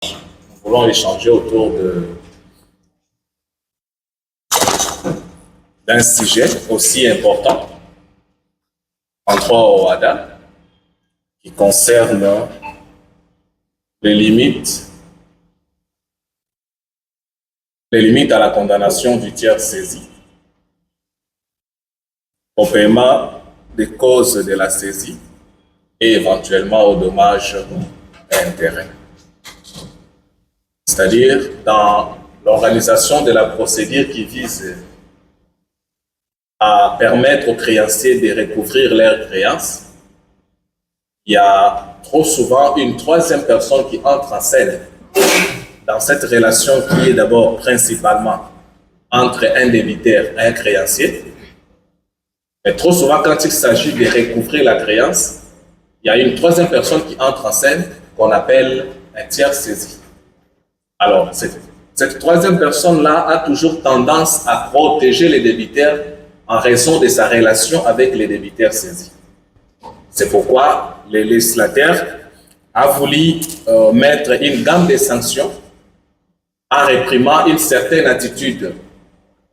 Nous voulons échanger autour d'un sujet aussi important en droit au WADA qui concerne les limites à la condamnation du tiers saisi au paiement des causes de la saisie et éventuellement aux dommages et intérêts. C'est-à-dire dans l'organisation de la procédure qui vise à permettre aux créanciers de recouvrir leurs créances, il y a trop souvent une troisième personne qui entre en scène dans cette relation qui est d'abord principalement entre un débiteur et un créancier. Mais trop souvent, quand il s'agit de recouvrir la créance, il y a une troisième personne qui entre en scène qu'on appelle un tiers saisi. Alors, cette troisième personne-là a toujours tendance à protéger les débiteurs en raison de sa relation avec les débiteurs saisis. C'est pourquoi le législateur a voulu mettre une gamme de sanctions en réprimant une certaine attitude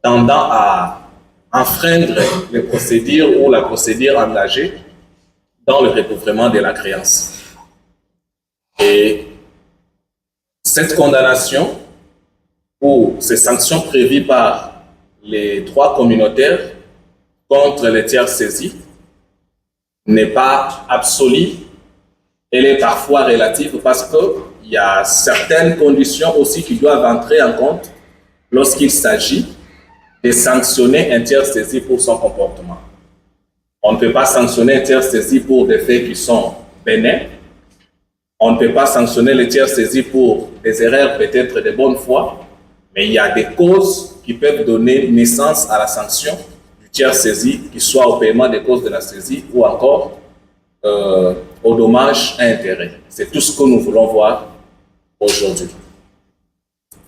tendant à enfreindre les procédures ou la procédure engagée dans le recouvrement de la créance. Et cette condamnation ou ces sanctions prévues par les droits communautaires contre les tiers saisis n'est pas absolue, elle est parfois relative parce qu'il y a certaines conditions aussi qui doivent entrer en compte lorsqu'il s'agit de sanctionner un tiers saisi pour son comportement. On ne peut pas sanctionner un tiers saisi pour des faits qui sont bénins. On ne peut pas sanctionner le tiers saisi pour des erreurs peut-être de bonne foi, mais il y a des causes qui peuvent donner naissance à la sanction du tiers saisi, qu'il soit au paiement des causes de la saisie ou encore au dommage et intérêt. C'est tout ce que nous voulons voir aujourd'hui.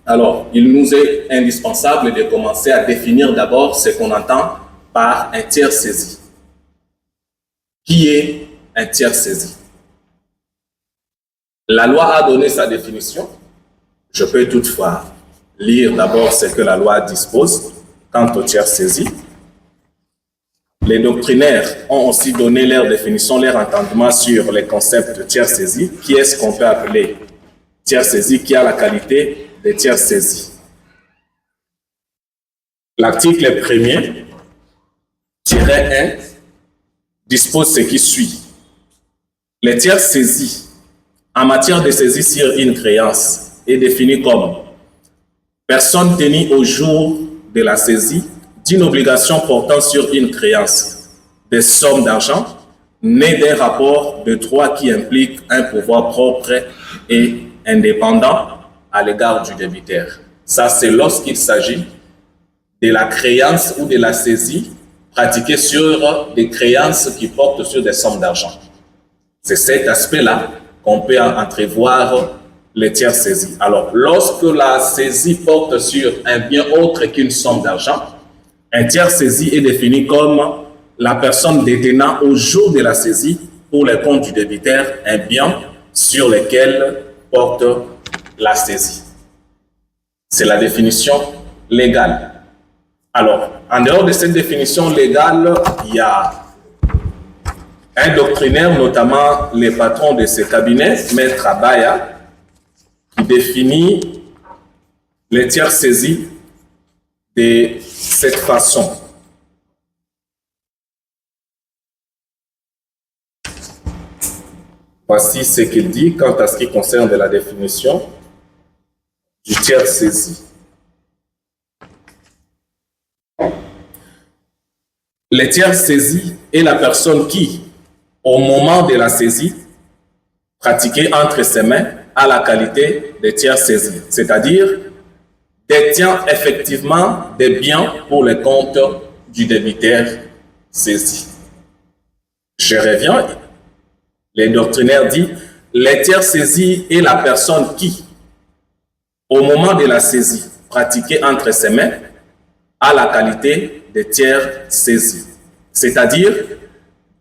Alors, il nous est indispensable de commencer à définir d'abord ce qu'on entend par un tiers saisi. Qui est un tiers saisi? La loi a donné sa définition. Je peux toutefois lire d'abord ce que la loi dispose quant au tiers saisi. Les doctrinaires ont aussi donné leur définition, leur entendement sur les concepts de tiers saisi. Qui est-ce qu'on peut appeler tiers saisi? Qui a la qualité de tiers saisi? L'article 1er-1 dispose ce qui suit. Les tiers saisis en matière de saisie sur une créance est défini comme personne tenue au jour de la saisie d'une obligation portant sur une créance des sommes d'argent nées d'un rapport de droit qui implique un pouvoir propre et indépendant à l'égard du débiteur. Ça, c'est lorsqu'il s'agit de la créance ou de la saisie pratiquée sur des créances qui portent sur des sommes d'argent. C'est cet aspect-là qu'on peut entrevoir les tiers saisis. Alors, lorsque la saisie porte sur un bien autre qu'une somme d'argent, un tiers saisi est défini comme la personne détenant au jour de la saisie pour les comptes du débiteur un bien sur lequel porte la saisie. C'est la définition légale. Alors, en dehors de cette définition légale, il y a un doctrinaire, notamment les patrons de ce cabinet, Maître Abaya, qui définit les tiers saisis de cette façon. Voici ce qu'il dit quant à ce qui concerne la définition du tiers saisi. Le tiers saisi est la personne qui, au moment de la saisie, pratiquée entre ses mains, a la qualité de tiers saisi, c'est-à-dire détient effectivement des biens pour les comptes du débiteur saisi. Je reviens, les doctrinaires disent, le tiers saisi est la personne qui, au moment de la saisie pratiquée entre ses mains, a la qualité de tiers saisi, c'est-à-dire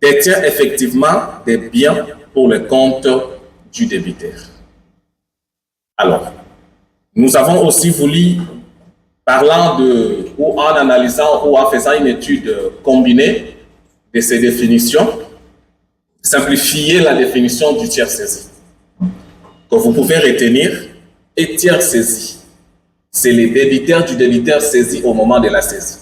détient effectivement des biens pour le compte du débiteur. Alors, nous avons aussi voulu, parlant de, ou en analysant ou en faisant une étude combinée de ces définitions, simplifier la définition du tiers saisi. Que vous pouvez retenir, et tiers saisi, c'est les débiteurs du débiteur saisi au moment de la saisie.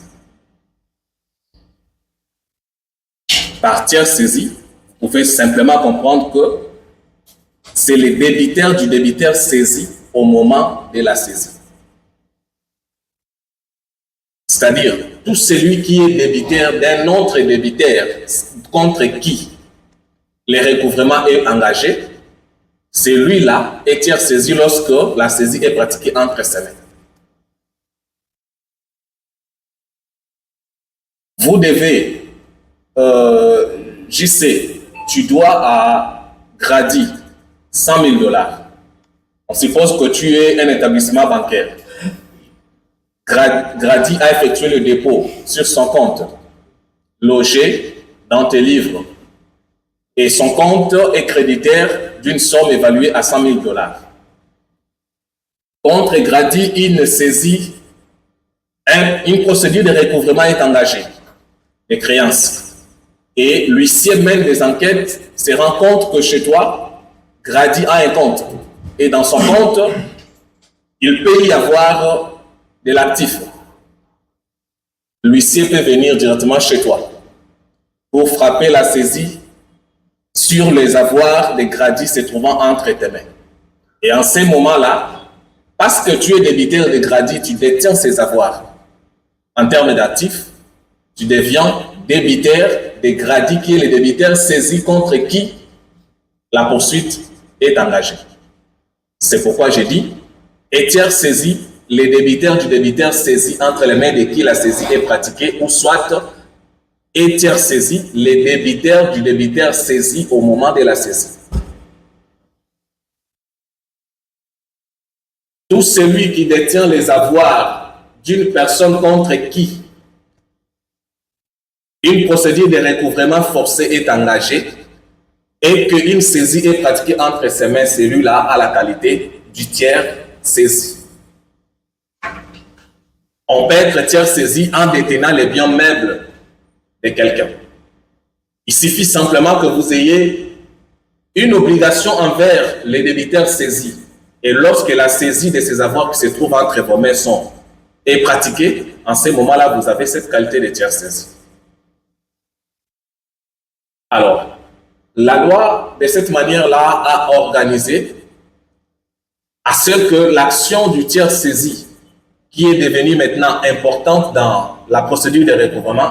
Par tiers saisi, vous pouvez simplement comprendre que c'est les débiteurs du débiteur saisi au moment de la saisie. C'est-à-dire, tout celui qui est débiteur d'un autre débiteur contre qui le recouvrement est engagé, celui-là est tiers saisi lorsque la saisie est pratiquée entre ses mains. Vous devez, JC, tu dois à Grady 100 000 $. On suppose que tu es un établissement bancaire. Grady a effectué le dépôt sur son compte, logé dans tes livres, et son compte est créditaire d'une somme évaluée à 100 000 $. Contre Grady, une procédure de recouvrement est engagée des créances. Et l'huissier mène des enquêtes, se rend compte que chez toi, Grady a un compte. Et dans son compte, il peut y avoir de l'actif. L'huissier peut venir directement chez toi pour frapper la saisie sur les avoirs de Grady se trouvant entre tes mains. Et en ces moments-là, parce que tu es débiteur de Grady, tu détiens ces avoirs. En termes d'actifs, tu deviens débiteur de Grady, qui est le débiteur saisi contre qui la poursuite est engagée. C'est pourquoi j'ai dit, et tiers saisi, les débiteurs du débiteur saisi entre les mains de qui la saisie est pratiquée, ou soit et tiers saisi, les débiteurs du débiteur saisi au moment de la saisie. Tout celui qui détient les avoirs d'une personne contre qui une procédure de recouvrement forcé est engagée et qu'une saisie est pratiquée entre ses mains, celui-là a la qualité du tiers saisi. On peut être tiers saisi en détenant les biens meubles de quelqu'un. Il suffit simplement que vous ayez une obligation envers les débiteurs saisis. Et lorsque la saisie de ces avoirs qui se trouvent entre vos mains est pratiquée, en ce moment-là, vous avez cette qualité de tiers saisi. Alors, la loi, de cette manière-là, a organisé à ce que l'action du tiers saisi, qui est devenue maintenant importante dans la procédure de recouvrement,